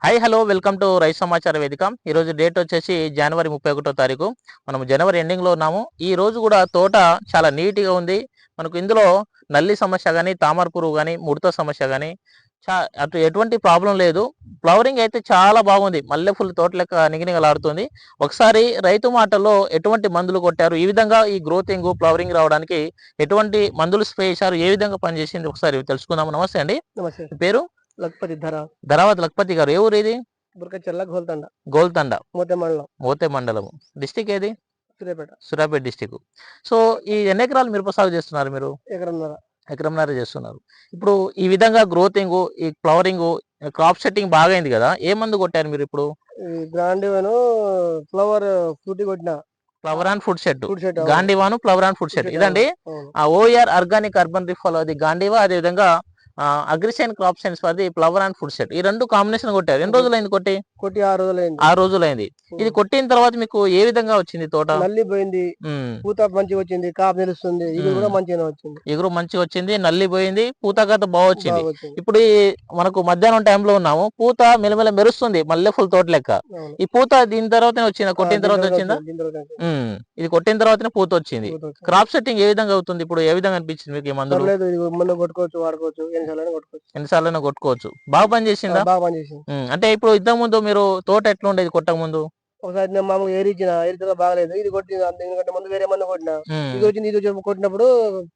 Hi hello welcome to రైతు సమాచార వేదిక. ఈరోజు డేట్ వచ్చేసి జనవరి 31 తారీఖు. మనం జనవరి ఎండింగ్లో ఉన్నాము. ఈ రోజు కూడా తోట చాలా నీట్గా ఉంది. మనకు ఇందులో నల్లి సమస్య కానీ, తామర పురుగు కానీ, ముడత సమస్య కానీ అటు ఎటువంటి ప్రాబ్లం లేదు. ఫ్లవరింగ్ అయితే చాలా బాగుంది. మల్లెపూల తోట లెక్క నిగనిగలాడుతుంది. ఒకసారి రైతు మాటల్లో ఎటువంటి మందులు కొట్టారు, ఈ విధంగా ఈ గ్రోతింగ్ ఫ్లవరింగ్ రావడానికి ఎటువంటి మందులు స్ప్రే చేశారు, ఏ విధంగా పనిచేసింది ఒకసారి తెలుసుకుందాము. నమస్తే అండి. నమస్తే. పేరు? లక్పతి ధరావత్ లక్పతి గారు. ఏ ఊరు ఇది? బురకచెర్ల గోల్తండ గోల్తండ మోతే మండలం మోతే మండలం. డిస్టిక్ ఏది? సూర్యాపేట. సూర్యాపేట డిస్టిక్. సో ఈ ఎన్ని ఎకరాలు మిరప సాగు చేస్తున్నారు మీరు? ఎకరన్నర. ఎకరంన్నర చేస్తున్నారు. ఇప్పుడు ఈ విధంగా గ్రోతింగ్, ఈ ఫ్లవరింగ్, క్రాప్ సెట్టింగ్ బాగా అయింది కదా, ఏ మందు కొట్టారు మీరు ఇప్పుడు? ఈ గ్రాండివను ఫ్లవర్ ఫ్రూటీ కొట్టిన. Flower and food set, food set గాంధీవాను ఫ్లవర్ అండ్ ఫుడ్ సెట్ ఇదండి. ఆ ఓఆర్ ఆర్గానిక్ అర్బన్ రిఫాల్ అది గాంధీవా, అదే విధంగా అగ్రిసైన్ క్రాప్ సైన్స్ అది ఫ్లవర్ అండ్ ఫుడ్ సెట్, ఈ రెండు కాంబినేషన్ కొట్టారు. ఎన్ని రోజులైంది కొట్టి? 6 రోజులైంది. 6 రోజులైంది. ఇది కొట్టిన తర్వాత మీకు ఏ విధంగా వచ్చింది తోట? నల్లి పోయింది, పూత మంచిగా వచ్చింది, కాపు నిలుస్తుంది, ఇగురు కూడా మంచిగా వచ్చింది. ఎగురు మంచిగా వచ్చింది, నల్లి పోయింది, పూతకత బాగా వచ్చింది. ఇప్పుడు మనకు మధ్యాహ్నం టైంలో ఉన్నాము, పూత మెలమెల మెరుస్తుంది మల్లెపూల తోట లెక్క. ఈ పూత దీని తర్వాతనే వచ్చిందా? కొట్టిన తర్వాత వచ్చిందా? ఇది కొట్టిన తర్వాతనే పూత వచ్చింది. క్రాప్ సెట్టింగ్ ఏ విధంగా అవుతుంది ఇప్పుడు? ఏ విధంగా అనిపించింది మీకు? ఈ మందులు కొట్టుకోవచ్చు, వాడుకోవచ్చు, ఎన్నిసార్లు కొట్టుకోవచ్చు. బాగా పని చేసిందా? బాగా పని చేసింది. అంటే ఇప్పుడు ఇంతకు ముందు మీరు తోట ఎట్లా ఉండేది కొట్టక ముందు? ఒకసారి నేను మామూలుగా ఏరిచిన బాగలేదు, ఇది కొట్టింది. ఎందుకంటే ముందు వేరే మందు కొట్టిన, ఇది కొట్టినప్పుడు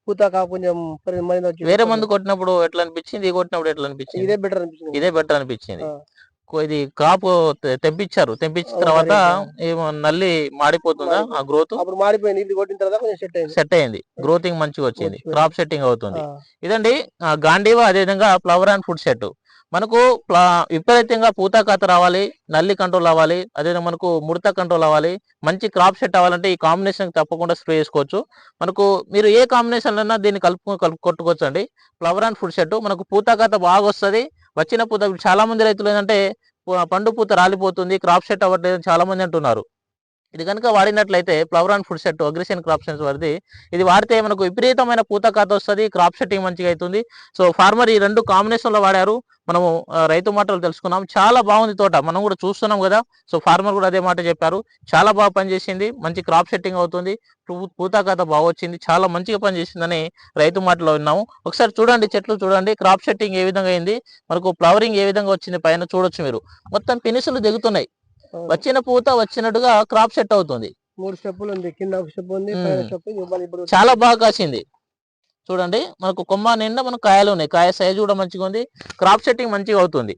పూత కాపు కొంచెం వేరే మందు కొట్టినప్పుడు ఎట్లా అనిపించింది, ఇది కొట్టినప్పుడు ఎట్లా అనిపించింది? ఇదే బెటర్ అనిపించింది. ఇదే బెటర్ అనిపించింది. ఇది కాపు తెంపించిన తర్వాత ఏమో నల్లి మాడిపోతుందా ఆ గ్రోత్? అప్పుడు మాడిపోయింది, ఇది కొట్టిన తర్వాత కొంచెం సెట్ అయింది. గ్రోతింగ్ మంచిగా వచ్చింది, క్రాప్ సెట్టింగ్ అవుతుంది. ఇదండి గాంధీవా, అదే విధంగా ఫ్లవర్ అండ్ ఫుడ్ సెట్. మనకు విపరీతంగా పూత కాత రావాలి, నల్లి కంట్రోల్ అవ్వాలి, అదేవిధంగా మనకు ముడత కంట్రోల్ అవ్వాలి, మంచి క్రాప్ సెట్ అవ్వాలంటే ఈ కాంబినేషన్ తప్పకుండా స్ప్రే చేసుకోవచ్చు. మనకు మీరు ఏ కాంబినేషన్ అయినా దీన్ని కలుపు కొట్టుకోవచ్చు అండి. ఫ్లవర్ అండ్ ఫుడ్ సెట్ మనకు పూత కాత బాగా వస్తుంది. వచ్చిన పూత చాలా మంది రైతులు ఏంటంటే పండు పూత రాలిపోతుంది, క్రాప్ సెట్ అవ్వట్లేదు చాలా మంది అంటున్నారు. ఇది కనుక వాడినట్లయితే flower and food set అగ్రిసైన్ crop science వాడిది, ఇది వాడితే మనకు విపరీతమైన పూత కాత వస్తుంది, క్రాప్ సెట్టింగ్ మంచిగా అవుతుంది. సో ఫార్మర్ ఈ రెండు కాంబినేషన్లో వాడారు. మనము రైతు మాటలు తెలుసుకున్నాం. చాలా బాగుంది తోట, మనం కూడా చూస్తున్నాం కదా. సో ఫార్మర్ కూడా అదే మాట చెప్పారు, చాలా బాగా పనిచేసింది, మంచి క్రాప్ సెట్టింగ్ అవుతుంది, పూత కాత బాగా వచ్చింది, చాలా మంచిగా పనిచేసిందని రైతు మాటలో విన్నాము. ఒకసారి చూడండి, చెట్లు చూడండి, క్రాప్ సెట్టింగ్ ఏ విధంగా అయింది, మనకు ఫ్లవరింగ్ ఏ విధంగా వచ్చింది పైన చూడొచ్చు మీరు. మొత్తం పినిసులు దిగుతున్నాయి, వచ్చిన పూత వచ్చినట్టుగా క్రాప్ సెట్ అవుతుంది. 3 స్టెప్పులు ఉంది, కింద ఒక స్టెప్ ఉంది, చాలా బాగా కాసింది. చూడండి, మనకు కొమ్మ నిండా మనకు కాయలు ఉన్నాయి, కాయ సైజు కూడా మంచిగా ఉంది, క్రాప్ సెట్టింగ్ మంచిగా అవుతుంది.